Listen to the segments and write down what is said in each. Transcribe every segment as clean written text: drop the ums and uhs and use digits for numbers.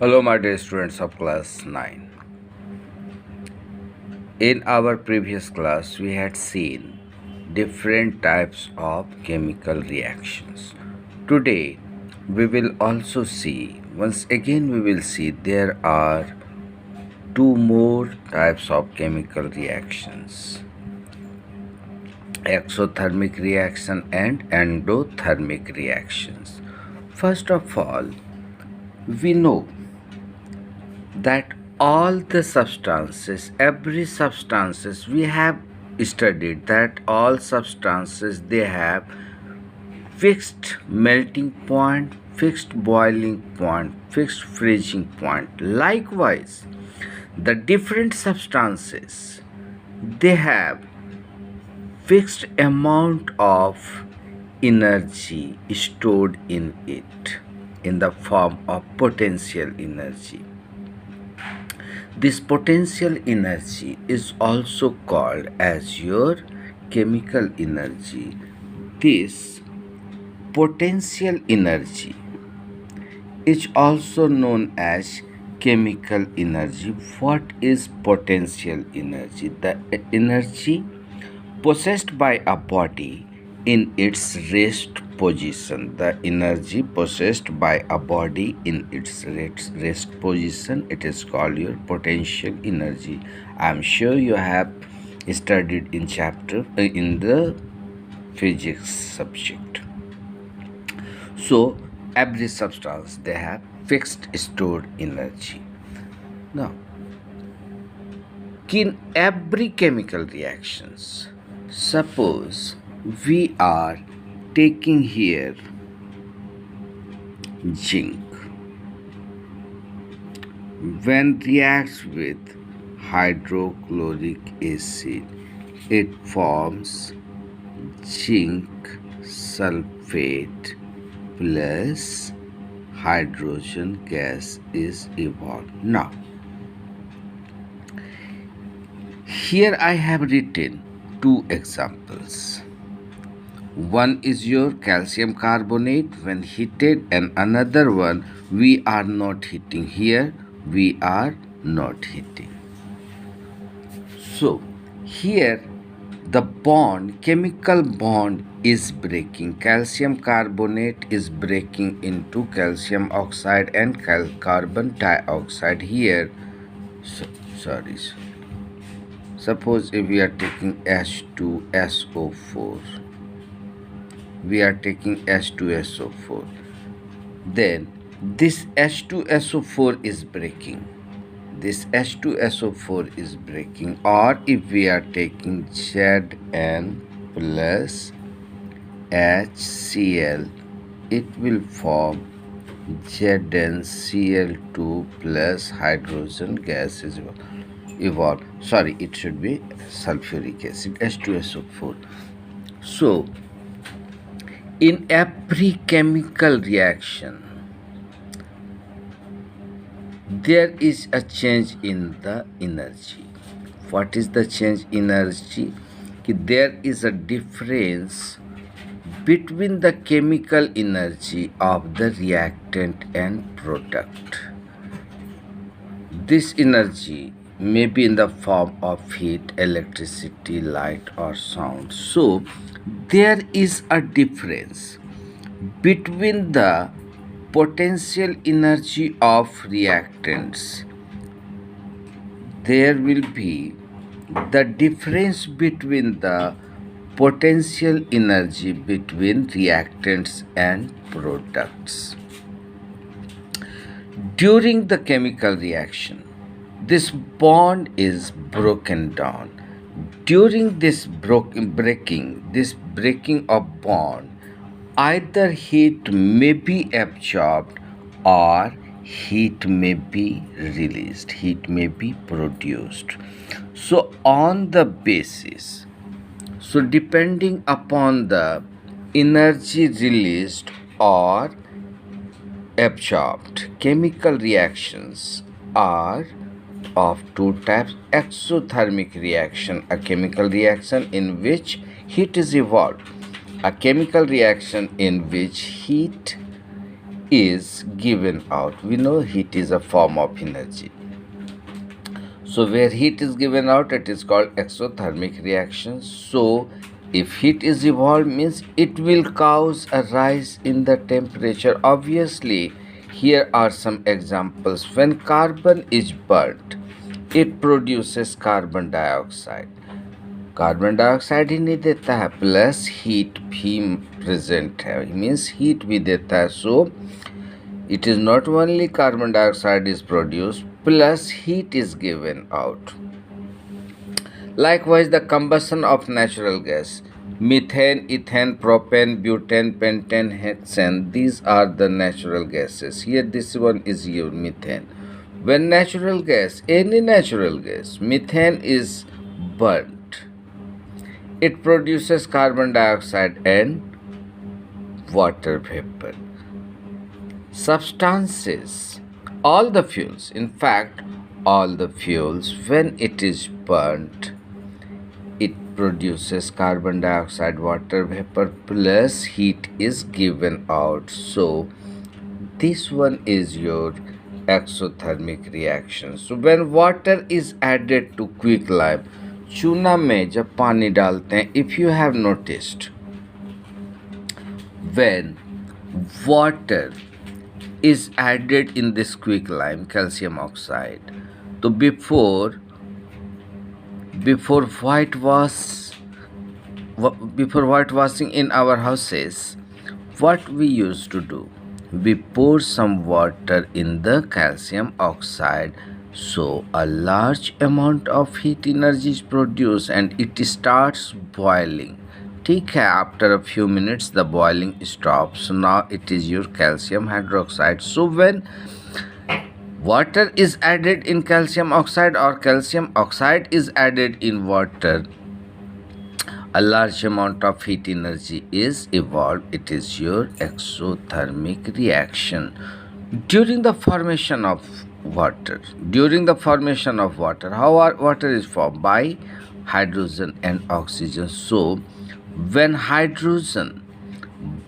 Hello, my dear students of class 9. In our previous class, we had seen different types of chemical reactions. Today, we will also see, once again, we will see there are two more types of chemical reactions, exothermic reaction and endothermic reactions. First of all, we know that all the substances, every substances, we have studied that all substances, they have fixed melting point, fixed boiling point, fixed freezing point. Likewise, the different substances, they have fixed amount of energy stored in it in the form of potential energy. This potential energy is also called as your chemical energy. This potential energy is also known as chemical energy. What is potential energy? The energy possessed by a body in its rest position. The energy possessed by a body in its rest position, it is called your potential energy. I am sure you have studied in chapter in the physics subject. So every substance, they have fixed stored energy. Now, in every chemical reactions, suppose we are taking here zinc. When reacts with hydrochloric acid, it forms zinc sulfate plus hydrogen gas is evolved. Now, here I have written two examples. One is your calcium carbonate when heated, and another one we are not heating. Here we are not heating. So here the bond, chemical bond is breaking. Calcium carbonate is breaking into calcium oxide and carbon dioxide. Here, sorry. Suppose if we are taking H2SO4, we are taking H2SO4, then this H2SO4 is breaking. This H2SO4 is breaking. Or if we are taking Zn plus HCl, it will form ZnCl2 plus hydrogen gas is evolved. Sorry, it should be sulfuric acid, H2SO4. So, in every chemical reaction, there is a change in the energy. What is the change in energy? There is a difference between the chemical energy of the reactant and product. This energy may be in the form of heat, electricity, light, or sound. So, there is a difference between the potential energy of reactants. There will be the difference between the potential energy between reactants and products. During the chemical reaction, this bond is broken down. During this breaking of bond, either heat may be absorbed or heat may be released, heat may be produced. So on the basis, so depending upon the energy released or absorbed, chemical reactions are of two types. Exothermic reaction, a chemical reaction in which heat is evolved. A chemical reaction in which heat is given out. We know heat is a form of energy. So where heat is given out, it is called exothermic reaction. So if heat is evolved, means it will cause a rise in the temperature. Obviously, here are some examples. When carbon is burnt, it produces carbon dioxide. Carbon dioxide ही नहीं देता है, plus heat भी present है, means heat भी देता है. सो it is not only carbon dioxide is produced, plus heat is given out. Likewise, the combustion of natural gas, methane, ethane, propane, butane, pentane, hexane, these are the natural gases. Here this one is your methane. When natural gas, any natural gas, methane is burnt, it produces carbon dioxide and water vapor. Substances, all the fuels, in fact all the fuels, when it is burnt, it produces carbon dioxide, water vapor, plus heat is given out. So this one is your exothermic reaction. So when water is added to quicklime, चूना में जब पानी डालते हैं, if you have noticed, when water is added in this quicklime, calcium oxide, so before whitewashing in our houses, what we used to do, we pour some water in the calcium oxide, so a large amount of heat energy is produced and it starts boiling. ठीक है, after a few minutes the boiling stops. So now it is your calcium hydroxide. So when water is added in calcium oxide or calcium oxide is added in water, a large amount of heat energy is evolved. It is your exothermic reaction. During the formation of water, how water is formed? By hydrogen and oxygen. So when hydrogen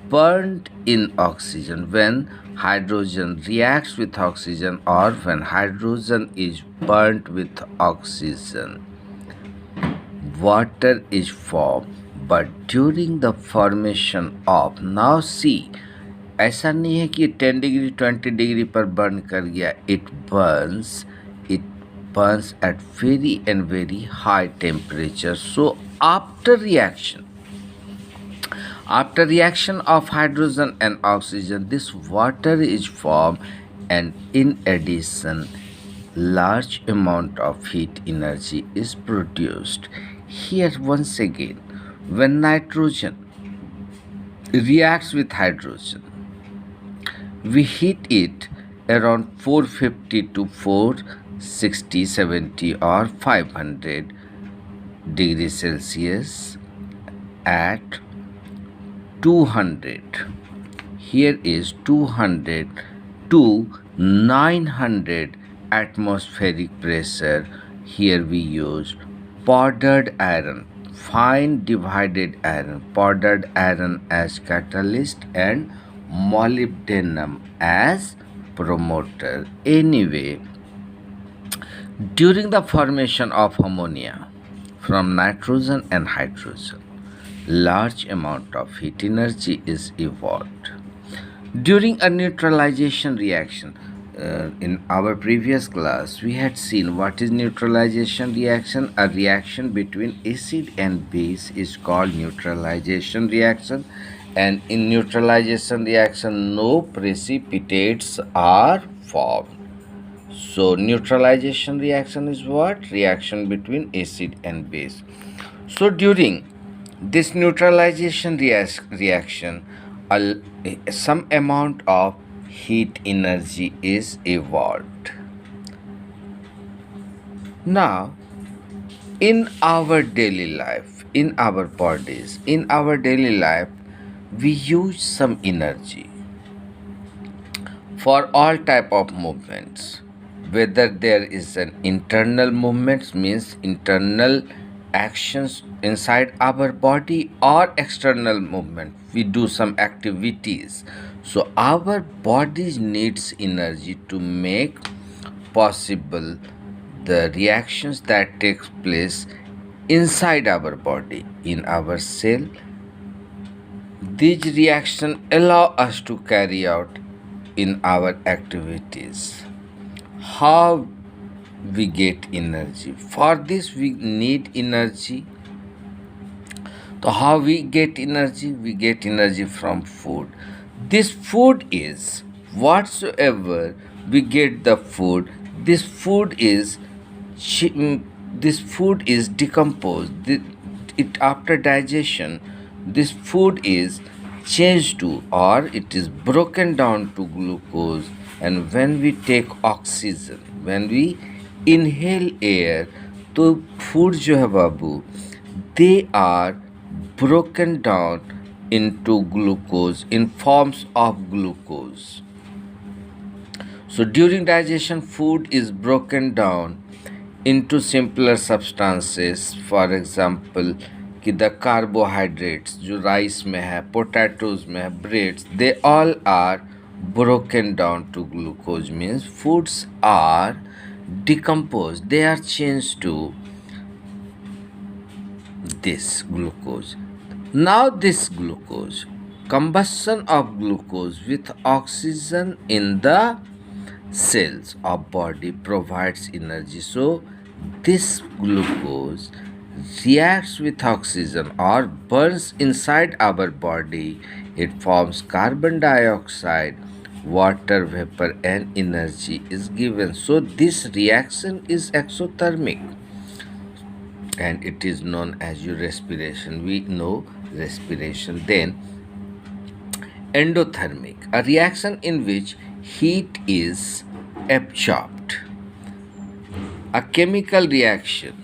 burnt in oxygen, when hydrogen reacts with oxygen, or when hydrogen is burnt with oxygen, water is formed. But during the formation of, now see, ऐसा नहीं है कि 10 degree 20 degree पर burn कर गया. it burns at very and very high temperature. So after reaction of hydrogen and oxygen, this water is formed, and in addition large amount of heat energy is produced. Here once again, when nitrogen reacts with hydrogen, we heat it around 450 to 460, 70 or 500 degrees Celsius at 200. Here is 200 to 900 atmospheric pressure. Here we use powdered iron, fine divided iron, powdered iron as catalyst and molybdenum as promoter. Anyway, during the formation of ammonia from nitrogen and hydrogen, large amount of heat energy is evolved. During a neutralization reaction, in our previous class we had seen what is neutralization reaction. A reaction between acid and base is called neutralization reaction, and in neutralization reaction no precipitates are formed. So neutralization reaction is what? Reaction between acid and base. So during this neutralization reaction, some amount of heat energy is evolved. Now, in our daily life, in our bodies, in our daily life, we use some energy for all type of movements. Whether there is an internal movement, means internal actions inside our body, or external movement, we do some activities. So our body needs energy to make possible the reactions that takes place inside our body, in our cell. These reactions allow us to carry out in our activities. How we get energy? For this we need energy. So how we get energy? We get energy from food. This food is whatsoever we get the food. This food is this food is decomposed. It after digestion, this food is changed to, or it is broken down to glucose. And when we take oxygen, when we inhale air, तो food जो है बाबू, they are broken down into glucose in forms of glucose. So during digestion, food is broken down into simpler substances. For example, कि the carbohydrates जो rice में है, potatoes में है, breads, they all are broken down to glucose. Means foods are decomposed. They are changed to this glucose. Now this glucose, combustion of glucose with oxygen in the cells of body provides energy. So this glucose reacts with oxygen or burns inside our body. It forms carbon dioxide, water vapor, and energy is given. So this reaction is exothermic and it is known as your respiration. We know respiration. Then endothermic, a reaction in which heat is absorbed. A chemical reaction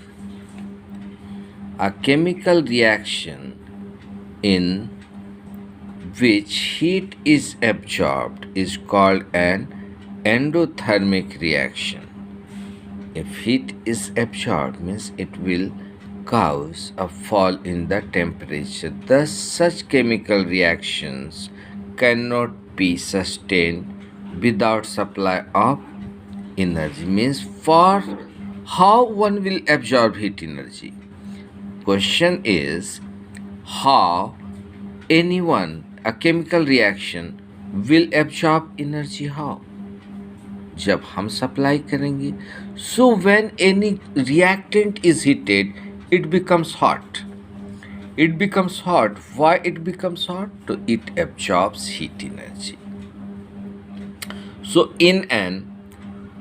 in which heat is absorbed is called an endothermic reaction. If heat is absorbed, means it will cause a fall in the temperature. Thus, such chemical reactions cannot be sustained without supply of energy. Means for how one will absorb heat energy. Question is how a chemical reaction will absorb energy. How? जब हम supply करेंगे. So when any reactant is heated, it becomes hot. It becomes hot. Why it becomes hot? So it absorbs heat energy. So in an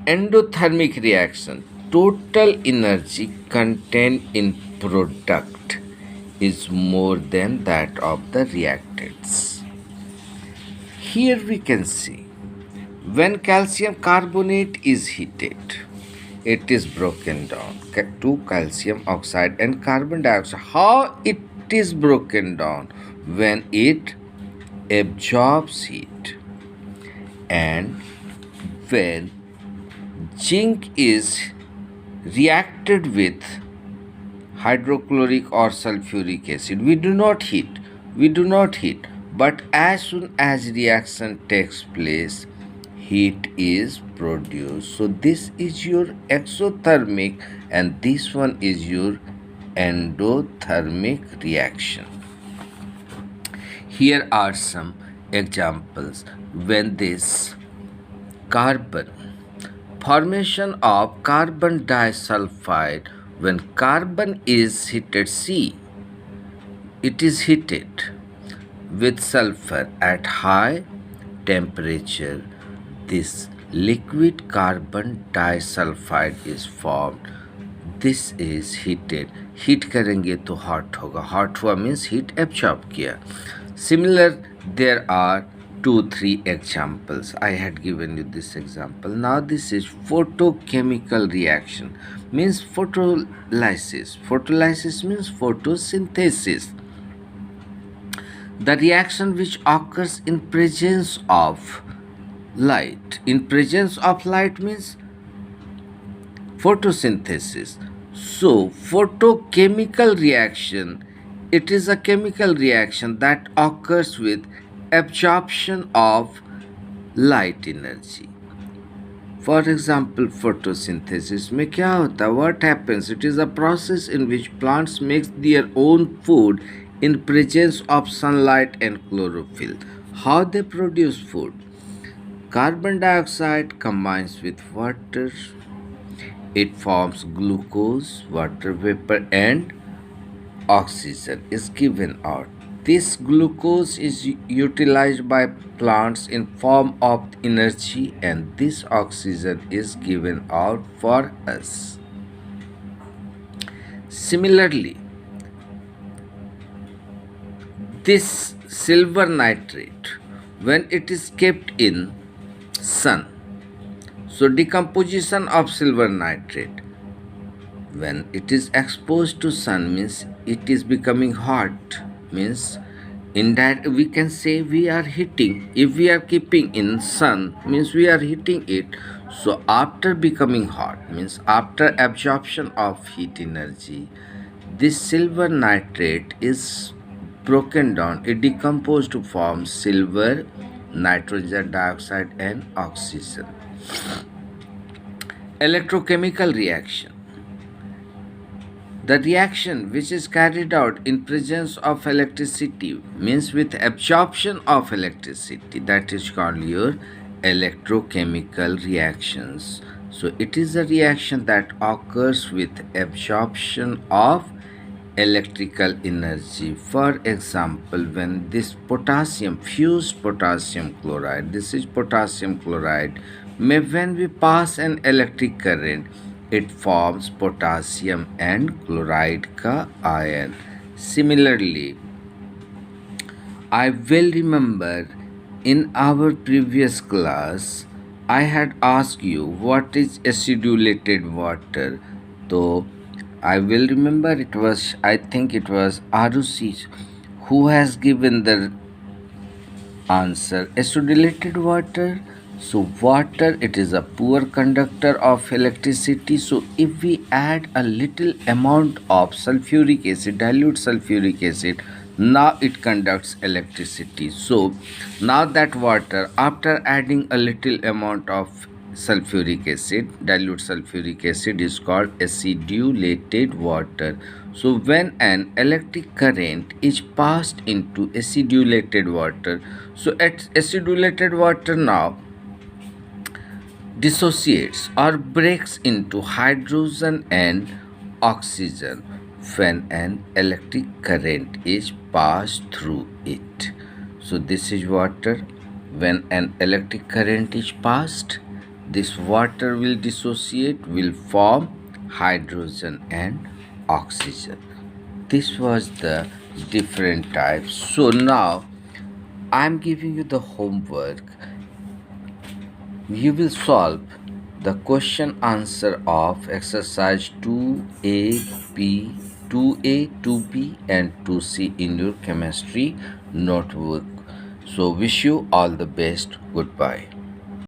endothermic reaction, total energy contained in product is more than that of the reactants. Here we can see when calcium carbonate is heated, it is broken down to calcium oxide and carbon dioxide. How it is broken down? When it absorbs heat. And when zinc is reacted with hydrochloric or sulfuric acid, we do not heat. But as soon as reaction takes place, heat is produced. So this is your exothermic and this one is your endothermic reaction. Here are some examples. When this formation of carbon disulfide, when carbon is heated, see, it is heated with sulfur at high temperature. This liquid carbon disulfide is formed. This is heated. Heat करेंगे तो hot होगा. Hot हुआ means heat absorb किया. Similar, there are 2-3 examples. I had given you this example. Now this is photochemical reaction. Means photolysis. Photolysis means photosynthesis. The reaction which occurs in presence of light. In presence of light means photosynthesis. So photochemical reaction, it is a chemical reaction that occurs with absorption of light energy. For example, photosynthesis में क्या होता है? What happens? It is a process in which plants make their own food in presence of sunlight and chlorophyll. How they produce food? Carbon dioxide combines with water. It forms glucose, water vapor, and oxygen is given out. This glucose is utilized by plants in form of energy, and this oxygen is given out for us. Similarly, this silver nitrate, when it is kept in sun, so decomposition of silver nitrate when it is exposed to sun means it is becoming hot, means in that we can say we are heating. If we are keeping in sun means we are heating it. So after becoming hot means after absorption of heat energy, this silver nitrate is broken down, it decomposed to form silver, nitrogen dioxide, and oxygen. Electrochemical reaction, the reaction which is carried out in presence of electricity means with absorption of electricity, that is called your electrochemical reactions. So it is a reaction that occurs with absorption of electrical energy. For example, when this potassium fused potassium chloride, this is potassium chloride, when we pass an electric current, it forms potassium and chloride ka ion. Similarly, I will remember in our previous class I had asked you what is acidulated water. So I will remember I think it was Arushi who has given the answer. Acidulated water, so water, it is a poor conductor of electricity. So if we add a little amount of sulfuric acid, dilute sulfuric acid, now it conducts electricity. So now that water, after adding a little amount of sulfuric acid, dilute sulfuric acid, is called acidulated water. So when an electric current is passed into acidulated water, so acidulated water now dissociates or breaks into hydrogen and oxygen when an electric current is passed through it. So this is water. When an electric current is passed, this water will dissociate, will form hydrogen and oxygen. This was the different types. So now I am giving you the homework. You will solve the question answer of exercise 2A, B, 2A, 2B and 2C in your chemistry notebook. So wish you all the best. Goodbye.